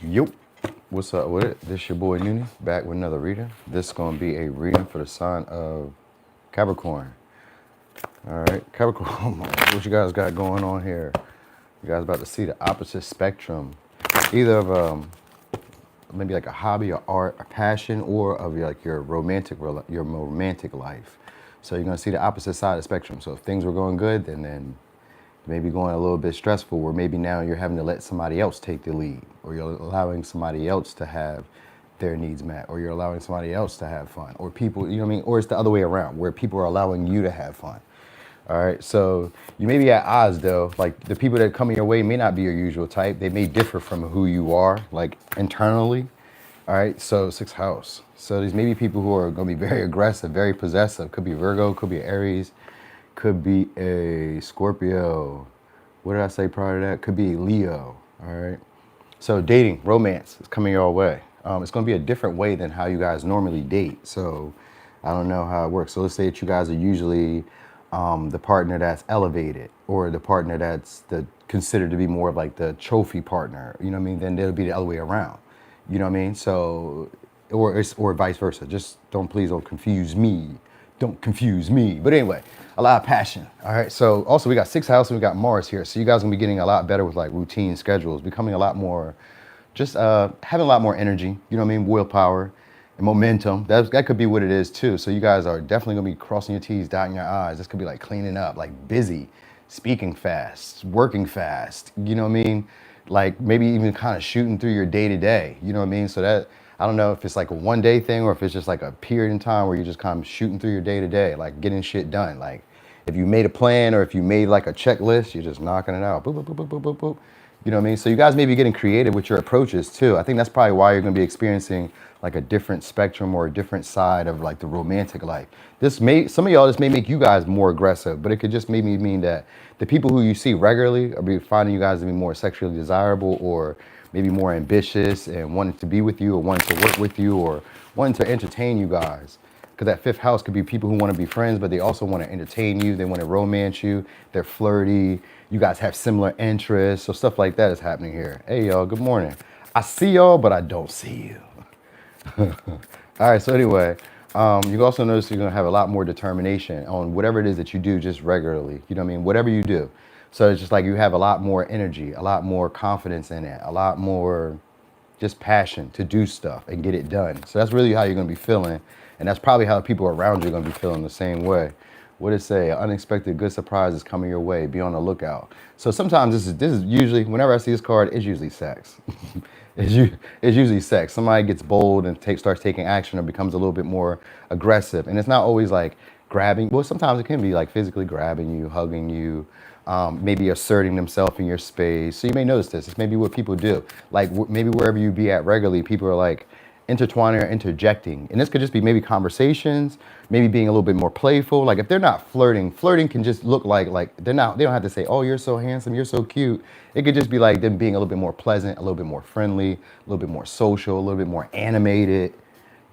Yo, what's up with it? This your boy Nuni, back with another reading. This is going to be a reading for the sign of Capricorn. All right, Capricorn, what you guys got going on here? You guys about to see the opposite spectrum, either of maybe like a hobby or art or passion, or of your romantic life. So you're gonna see the opposite side of the spectrum. So if things were going good, then maybe going a little bit stressful, where maybe now you're having to let somebody else take the lead, or you're allowing somebody else to have their needs met, or you're allowing somebody else to have fun, or people, you know what I mean? Or it's the other way around, where people are allowing you to have fun. All right, so you may be at odds though. Like the people that come in your way may not be your usual type. They may differ from who you are, like internally. All right, so sixth house. So these may be people who are going to be very aggressive, very possessive. Could be Virgo, could be Aries, could be a Scorpio. What did I say prior to that? Could be a Leo. All right. So dating, romance is coming your way. It's going to be a different way than how you guys normally date. So I don't know how it works. So let's say that you guys are usually the partner that's elevated, or the partner that's considered to be more of like the trophy partner. You know what I mean? Then it'll be the other way around. You know what I mean? So, or vice versa. Just please don't confuse me. Don't confuse me. But anyway, a lot of passion. All right. So also we got sixth house and we got Mars here. So you guys are gonna be getting a lot better with like routine schedules, becoming a lot more, just having a lot more energy. You know what I mean? Willpower and momentum. That could be what it is too. So you guys are definitely gonna be crossing your T's, dotting your I's. This could be like cleaning up, like busy, speaking fast, working fast. You know what I mean? Like maybe even kind of shooting through your day to day. You know what I mean? So that, I don't know if it's like a one day thing, or if it's just like a period in time where you're just kind of shooting through your day to day, like getting shit done. Like if you made a plan, or if you made like a checklist, you're just knocking it out. Boop, boop, boop, boop, boop, boop, boop. You know what I mean? So you guys may be getting creative with your approaches too. I think that's probably why you're going to be experiencing like a different spectrum or a different side of like the romantic life. Some of y'all, this may make you guys more aggressive, but it could just maybe mean that the people who you see regularly are finding you guys to be more sexually desirable, or maybe more ambitious and wanting to be with you, or wanting to work with you, or wanting to entertain you guys. Because that fifth house could be people who want to be friends, but they also want to entertain you. They want to romance you. They're flirty. You guys have similar interests. So stuff like that is happening here. Hey, y'all. Good morning. I see y'all, but I don't see you. All right. So anyway, you also notice you're going to have a lot more determination on whatever it is that you do just regularly. You know what I mean? Whatever you do. So it's just like you have a lot more energy, a lot more confidence in it, a lot more just passion to do stuff and get it done. So that's really how you're going to be feeling. And that's probably how people around you are going to be feeling the same way. What did it say? An unexpected good surprise is coming your way. Be on the lookout. So sometimes this is usually, whenever I see this card, it's usually sex. It's usually sex. Somebody gets bold and starts taking action, or becomes a little bit more aggressive. And it's not always like grabbing. Well, sometimes it can be like physically grabbing you, hugging you, maybe asserting themselves in your space. So you may notice this. It's maybe what people do. Like maybe wherever you be at regularly, people are like intertwining or interjecting. And this could just be maybe conversations, maybe being a little bit more playful. Like if they're not flirting can just look like they don't have to say, oh, you're so handsome, you're so cute. It could just be like them being a little bit more pleasant, a little bit more friendly, a little bit more social, a little bit more animated.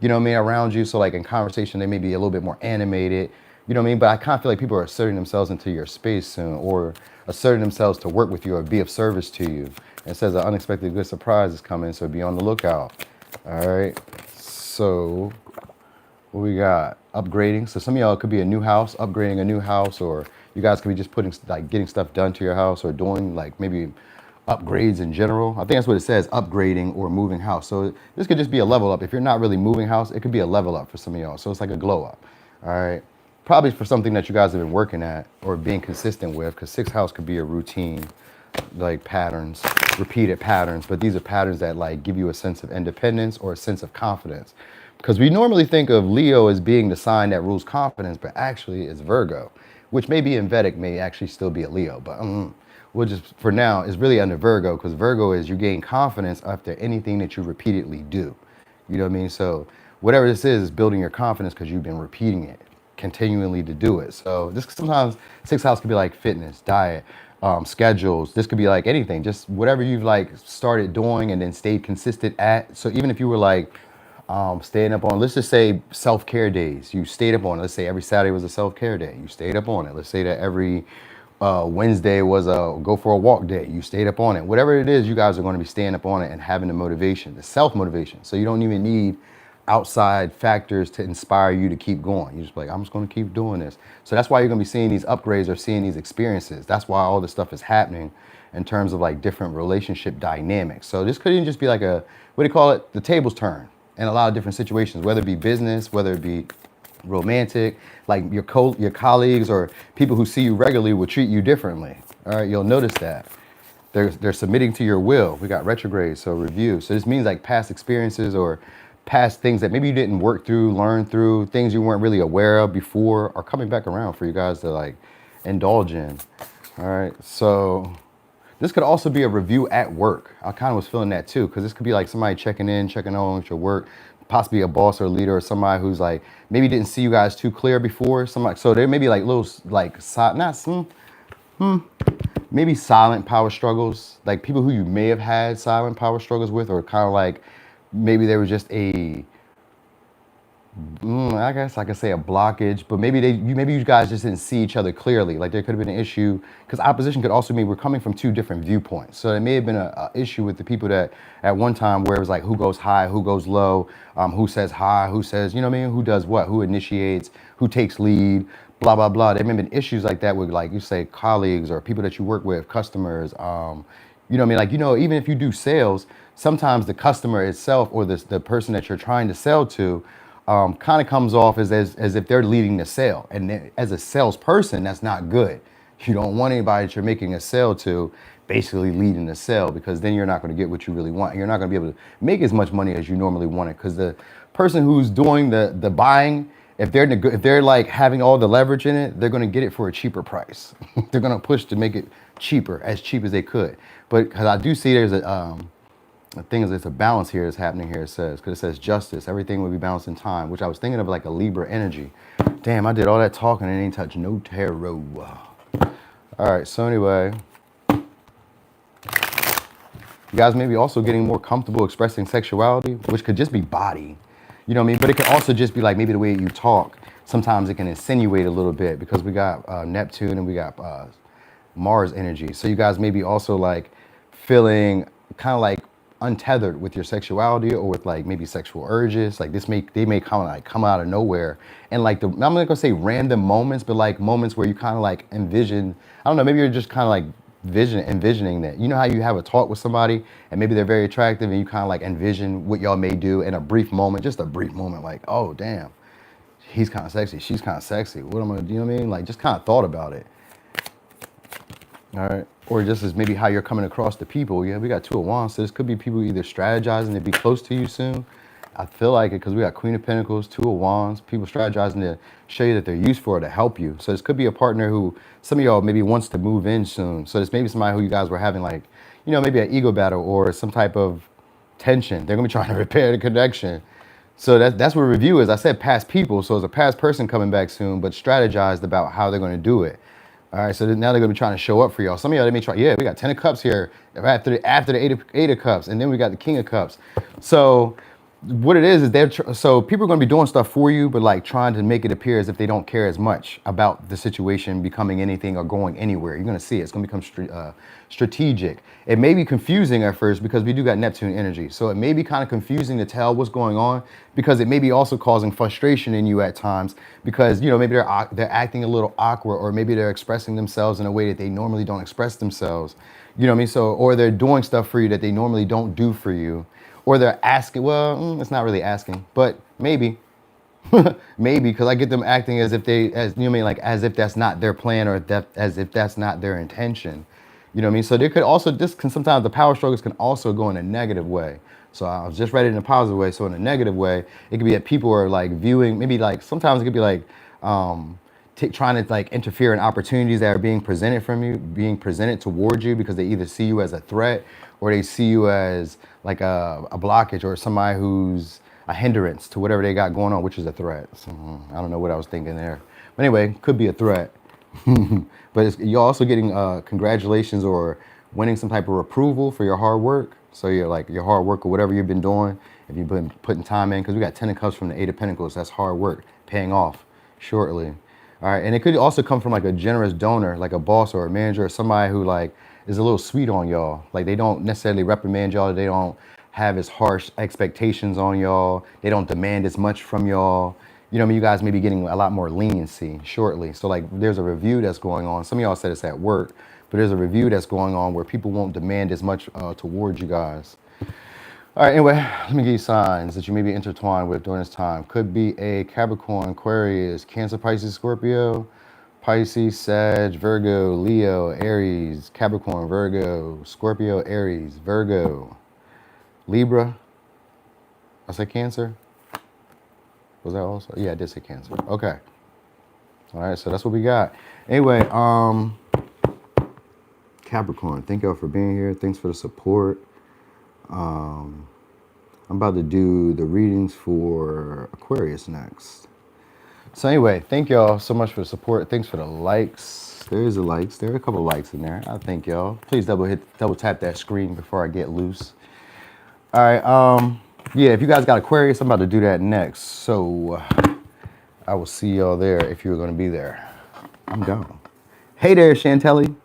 You know what I mean, around you. So like in conversation, they may be a little bit more animated. You know what I mean? But I kind of feel like people are asserting themselves into your space soon, or asserting themselves to work with you or be of service to you. And it says an unexpected good surprise is coming, so be on the lookout. All right. So what we got? Upgrading. So some of y'all could be a new house, upgrading a new house, or you guys could be just getting stuff done to your house, or doing like maybe upgrades in general. I think that's what it says, upgrading or moving house. So this could just be a level up. If you're not really moving house, it could be a level up for some of y'all. So it's like a glow up. All right. Probably for something that you guys have been working at or being consistent with, because sixth house could be a routine, like patterns, repeated patterns. But these are patterns that like give you a sense of independence or a sense of confidence. Because we normally think of Leo as being the sign that rules confidence, but actually it's Virgo, which maybe in Vedic may actually still be a Leo. But we'll just, for now, it's really under Virgo, because Virgo is you gain confidence after anything that you repeatedly do. You know what I mean? So whatever this is building your confidence because you've been repeating it continually to do it. So this sometimes sixth house could be like fitness, diet, schedules. This could be like anything, just whatever you've like started doing and then stayed consistent at. So even if you were like staying up on, let's just say self-care days, you stayed up on it. Let's say every Saturday was a self-care day. You stayed up on it. Let's say that every Wednesday was a go for a walk day. You stayed up on it. Whatever it is, you guys are going to be staying up on it and having the motivation, the self-motivation. So you don't even need outside factors to inspire you to keep going. You're just like, I'm just going to keep doing this. So that's why you're going to be seeing these upgrades or seeing these experiences. That's why all this stuff is happening in terms of like different relationship dynamics. So this couldn't just be like a, what do you call it? The tables turn in a lot of different situations, whether it be business, whether it be romantic, like your colleagues or people who see you regularly will treat you differently. All right, you'll notice that. They're submitting to your will. We got retrograde, so review. So this means like past experiences or past things that maybe you didn't work through, learn through, things you weren't really aware of before are coming back around for you guys to like indulge in. All right, so this could also be a review at work. I kind of was feeling that too, because this could be like somebody checking on with your work, possibly a boss or a leader or somebody who's like, maybe didn't see you guys too clear before. Somebody, so there may be like little, like, maybe silent power struggles, like people who you may have had silent power struggles with, or kind of like, maybe there was just a, I guess I could say a blockage, but maybe maybe you guys just didn't see each other clearly. Like there could have been an issue, because opposition could also mean we're coming from two different viewpoints. So there may have been a issue with the people that at one time where it was like who goes high, who goes low, who says high, who says, you know what I mean, who does what, who initiates, who takes lead, blah, blah, blah. There may have been issues like that with, like you say, colleagues or people that you work with, customers, you know what I mean? Like, you know, even if you do sales, sometimes the customer itself or the person that you're trying to sell to kind of comes off as if they're leading the sale. And as a salesperson, that's not good. You don't want anybody that you're making a sale to basically leading the sale, because then you're not going to get what you really want. You're not going to be able to make as much money as you normally want it, because the person who's doing the buying, if they're like having all the leverage in it, they're going to get it for a cheaper price. They're going to push to make it cheaper, as cheap as they could. But because I do see there's the thing is, it's a balance here that's happening here, it says, because it says justice, everything will be balanced in time, which I was thinking of like a Libra energy. Damn, I did all that talking and ain't touched no tarot. All right, so anyway, you guys may be also getting more comfortable expressing sexuality, which could just be body, you know what I mean? But it could also just be like maybe the way you talk. Sometimes it can insinuate a little bit, because we got Neptune and we got Mars energy. So you guys may be also like feeling kind of like untethered with your sexuality, or with like maybe sexual urges. Like they may kind of like come out of nowhere, and like I'm not gonna say random moments, but like moments where you kind of like envision, I don't know, maybe you're just kind of like envisioning that, you know how you have a talk with somebody and maybe they're very attractive and you kind of like envision what y'all may do in a brief moment, just a brief moment, like, oh damn, he's kind of sexy, she's kind of sexy, what am I gonna do, you know what I mean? Like just kind of thought about it. All right, or just as maybe how you're coming across the people. Yeah, we got Two of Wands, so this could be people either strategizing to be close to you soon. I feel like it, because we got Queen of Pentacles, Two of Wands, people strategizing to show you that they're useful or to help you. So this could be a partner who some of y'all maybe wants to move in soon. So this may be somebody who you guys were having like, you know, maybe an ego battle or some type of tension. They're gonna be trying to repair the connection. So that's what review is. I said past people, so it's a past person coming back soon, but strategized about how they're gonna do it. All right, so now they're gonna be trying to show up for y'all. Some of y'all, they may try, yeah, we got 10 of Cups here after the eight of Cups, and then we got the King of Cups. So what it is so people are gonna be doing stuff for you, but like trying to make it appear as if they don't care as much about the situation becoming anything or going anywhere. You're gonna see it. It's gonna become strategic. It may be confusing at first, because we do got Neptune energy. So it may be kind of confusing to tell what's going on, because it may be also causing frustration in you at times, because, you know, maybe they're acting a little awkward, or maybe they're expressing themselves in a way that they normally don't express themselves. You know what I mean? So, or they're doing stuff for you that they normally don't do for you. Or they're asking, well, it's not really asking, but maybe, maybe, because I get them acting as if you know what I mean, like as if that's not their plan, or as if that's not their intention. You know what I mean? So there could also, sometimes the power struggles can also go in a negative way. So I was just read it in a positive way. So in a negative way, it could be that people are like viewing, maybe like, sometimes it could be like trying to like interfere in opportunities that are being presented towards you, because they either see you as a threat, or they see you as like a blockage, or somebody who's a hindrance to whatever they got going on, which is a threat. So, I don't know what I was thinking there. But anyway, could be a threat. But you're also getting congratulations or winning some type of approval for your hard work. So you're like your hard work or whatever you've been doing, if you've been putting time in, because we got 10 of Cups from the 8 of Pentacles, that's hard work, paying off shortly. All right, and it could also come from like a generous donor, like a boss or a manager or somebody who like is a little sweet on y'all. Like they don't necessarily reprimand y'all. They don't have as harsh expectations on y'all. They don't demand as much from y'all. You know, what I mean, you guys may be getting a lot more leniency shortly. So like there's a review that's going on. Some of y'all said it's at work, but there's a review that's going on where people won't demand as much towards you guys. All right, anyway, let me give you signs that you may be intertwined with during this time. Could be a Capricorn, Aquarius, Cancer, Pisces, Scorpio, Pisces, Sag, Virgo, Leo, Aries, Capricorn, Virgo, Scorpio, Aries, Virgo, Libra. I said Cancer? Was that also? Yeah, I did say Cancer. Okay. All right, so that's what we got. Anyway, Capricorn, thank y'all for being here. Thanks for the support. I'm about to do the readings for Aquarius next. So anyway, thank y'all so much for the support. Thanks for the likes. There's the likes. There are a couple of likes in there. I thank y'all. Please double tap that screen before I get loose. All right. Yeah, if you guys got Aquarius, I'm about to do that next. So I will see y'all there if you're going to be there. I'm gone. Hey there, Chantelli.